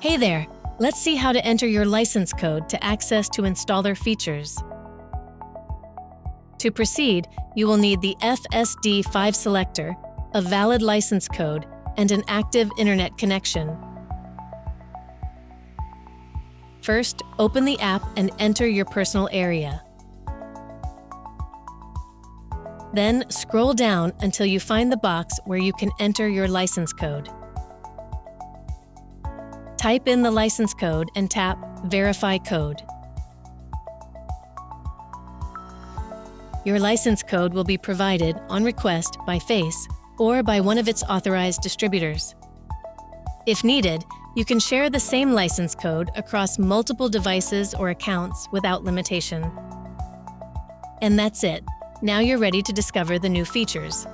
Hey there! Let's see how to enter your license code to access to installer features. To proceed, you will need the FSD5 selector, a valid license code, and an active internet connection. First, open the app and enter your personal area. Then, scroll down until you find the box where you can enter your license code. Type in the license code and tap Verify Code. Your license code will be provided on request by FACE or by one of its authorized distributors. If needed, you can share the same license code across multiple devices or accounts without limitation. And that's it. Now you're ready to discover the new features.